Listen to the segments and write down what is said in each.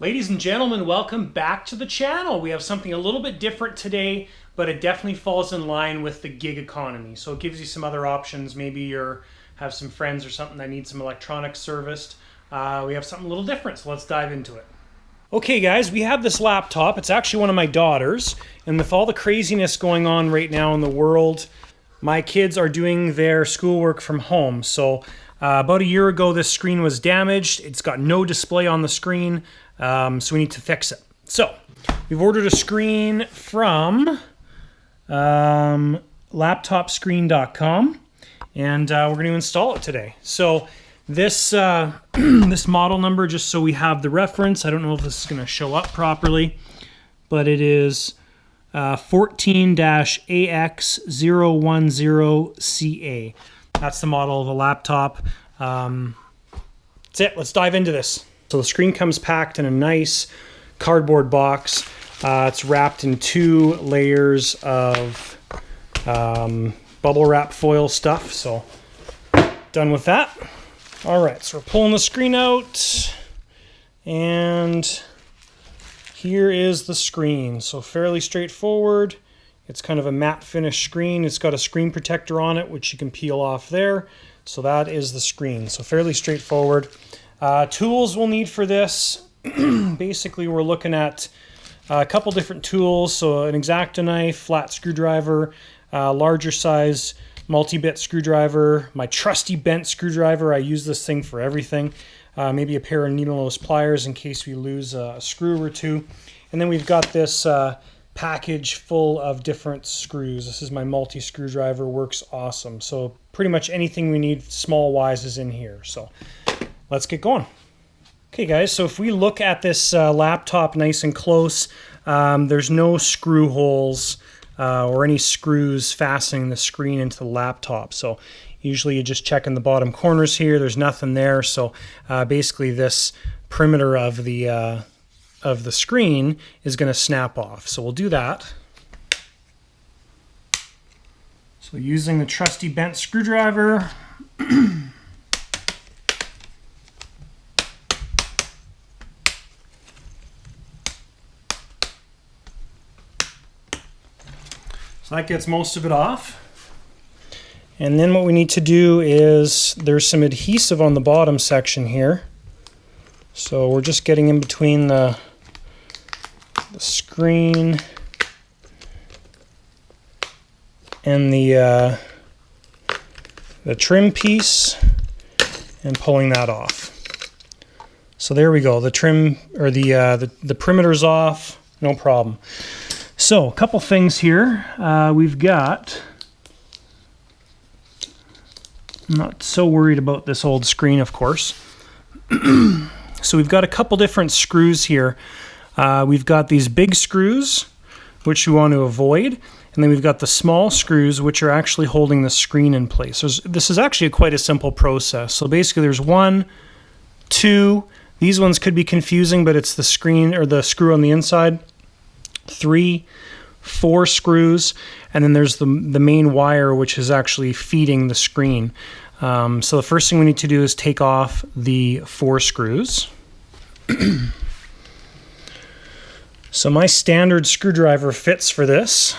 Ladies and gentlemen, welcome back to the channel. We have something a little bit different today, but it definitely falls in line with the gig economy. So it gives you some other options. Maybe you have some friends or something that need some electronics serviced. We have something a little different, so let's dive into it. Okay guys, we have this laptop. It's actually one of my daughters, and with all the craziness going on right now in the world, my kids are doing their schoolwork from home. So about a year ago, this screen was damaged. It's got no display on the screen, so we need to fix it. So we've ordered a screen from laptopscreen.com, and we're going to install it today. So this this model number, just so we have the reference, I don't know if this is going to show up properly, but it is 14-AX010CA. That's the model of the laptop. That's it. Let's dive into this. So the screen comes packed in a nice cardboard box. It's wrapped in 2 layers of bubble wrap foil stuff. So done with that. All right, so we're pulling the screen out, and here is the screen. So fairly straightforward. It's kind of a matte finish screen. It's got a screen protector on it, which you can peel off there. So that is the screen. So fairly straightforward. Tools we'll need for this. Basically, we're looking at a couple different tools. So an X-Acto knife, flat screwdriver, larger size multi-bit screwdriver, my trusty bent screwdriver. I use this thing for everything. Maybe a pair of needle nose pliers in case we lose a screw or two. And then we've got this package full of different screws. This is my multi-screwdriver, works awesome. So pretty much anything we need small wise is in here. So let's get going. Okay guys, so if we look at this laptop nice and close, there's no screw holes or any screws fastening the screen into the laptop. So usually you just check in the bottom corners here. There's nothing there. So basically this perimeter of the screen is going to snap off. So we'll do that. So using the trusty bent screwdriver, so that gets most of it off. And then what we need to do is, there's some adhesive on the bottom section here. So we're just getting in between the screen and the trim piece and pulling that off. So there we go. The trim, or the perimeter's off, no problem. So a couple things here. We've got, I'm not so worried about this old screen, of course. So we've got a couple different screws here. We've got these big screws, which we want to avoid, and then we've got the small screws, which are actually holding the screen in place. This is actually quite a simple process. So basically there's 1, 2, these ones could be confusing, but it's the screen or the screw on the inside, 3, 4 screws, and then there's the main wire, which is actually feeding the screen. So the first thing we need to do is take off the 4 screws. So my standard screwdriver fits for this.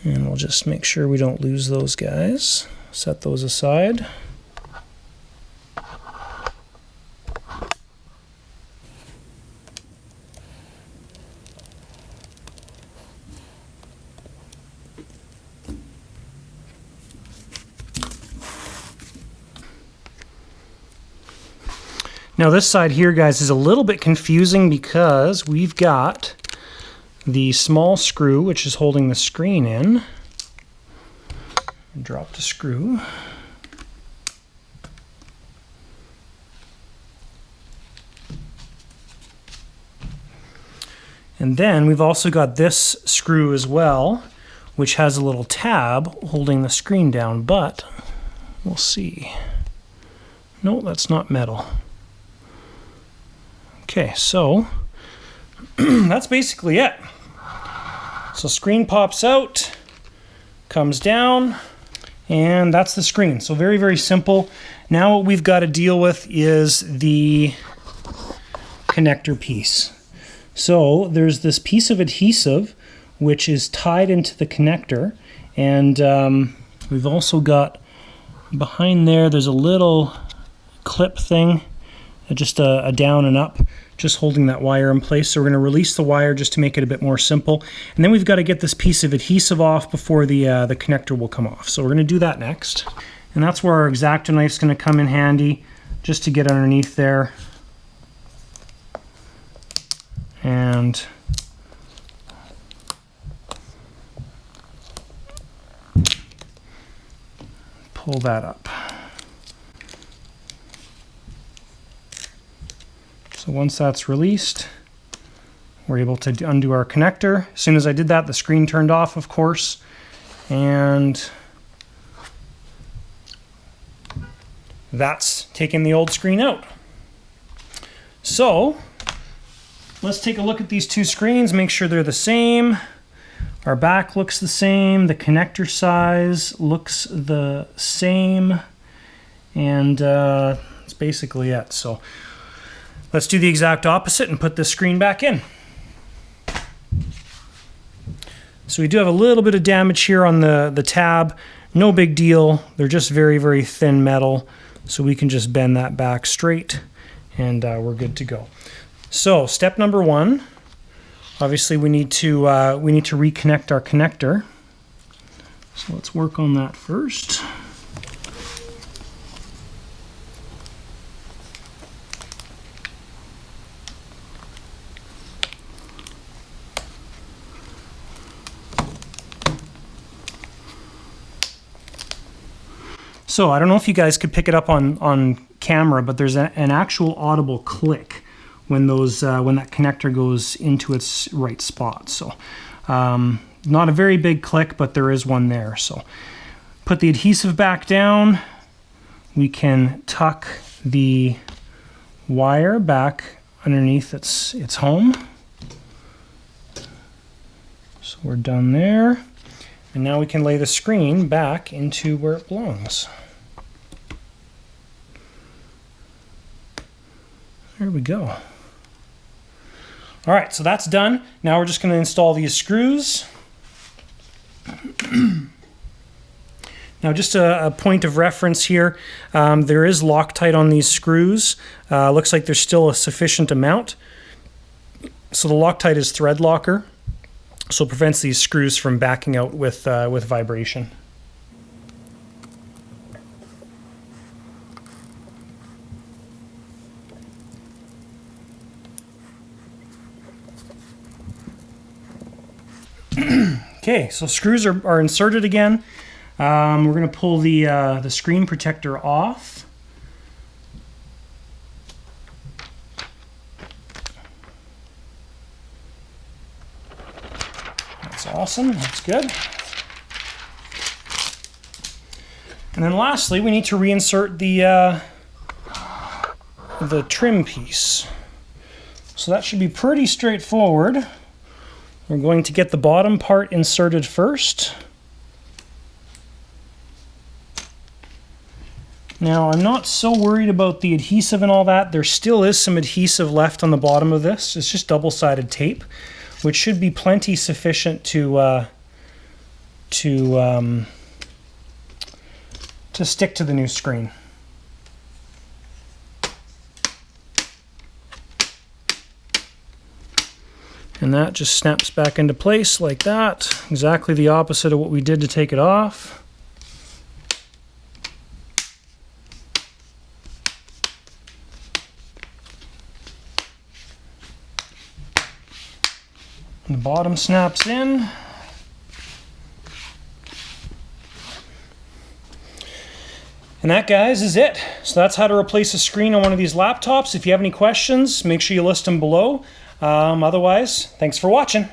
And we'll just make sure we don't lose those guys. Set those aside. Now this side here, guys, is a little bit confusing because we've got the small screw, which is holding the screen in. Drop the screw. And then we've also got this screw as well, which has a little tab holding the screen down, but we'll see. No, that's not metal. Okay, so that's basically it. So screen pops out, comes down, and that's the screen. So very, very simple. Now what we've got to deal with is the connector piece. So there's this piece of adhesive which is tied into the connector, and we've also got behind there's a little clip thing, just a down and up, just holding that wire in place. So we're going to release the wire just to make it a bit more simple, and then we've got to get this piece of adhesive off before the connector will come off. So we're going to do that next, and that's where our X-Acto knife is going to come in handy, just to get underneath there and pull that up. So once that's released, we're able to undo our connector. As soon as I did that, the screen turned off, of course, and that's taking the old screen out. So let's take a look at these two screens, make sure they're the same. Our back looks the same, the connector size looks the same, and that's basically it. So let's do the exact opposite and put this screen back in. So we do have a little bit of damage here on the tab. No big deal. They're just very, very thin metal. So we can just bend that back straight and we're good to go. So step number one, obviously we need to reconnect our connector. So let's work on that first. So I don't know if you guys could pick it up on camera, but there's an actual audible click when that connector goes into its right spot. So not a very big click, but there is one there. So put the adhesive back down. We can tuck the wire back underneath its home. So we're done there. And now we can lay the screen back into where it belongs. There we go. All right, so that's done. Now we're just going to install these screws. Now just a point of reference here, there is Loctite on these screws. Looks like there's still a sufficient amount. So the Loctite is thread locker, so it prevents these screws from backing out with vibration. Okay, so screws are inserted again. We're going to pull the screen protector off. That's awesome. That's good. And then lastly, we need to reinsert the trim piece. So that should be pretty straightforward. We're going to get the bottom part inserted first. Now, I'm not so worried about the adhesive and all that. There still is some adhesive left on the bottom of this. It's just double-sided tape, which should be plenty sufficient to stick to the new screen. And that just snaps back into place like that. Exactly the opposite of what we did to take it off. And the bottom snaps in. And that, guys, is it. So that's how to replace a screen on one of these laptops. If you have any questions, make sure you list them below. Otherwise, thanks for watching.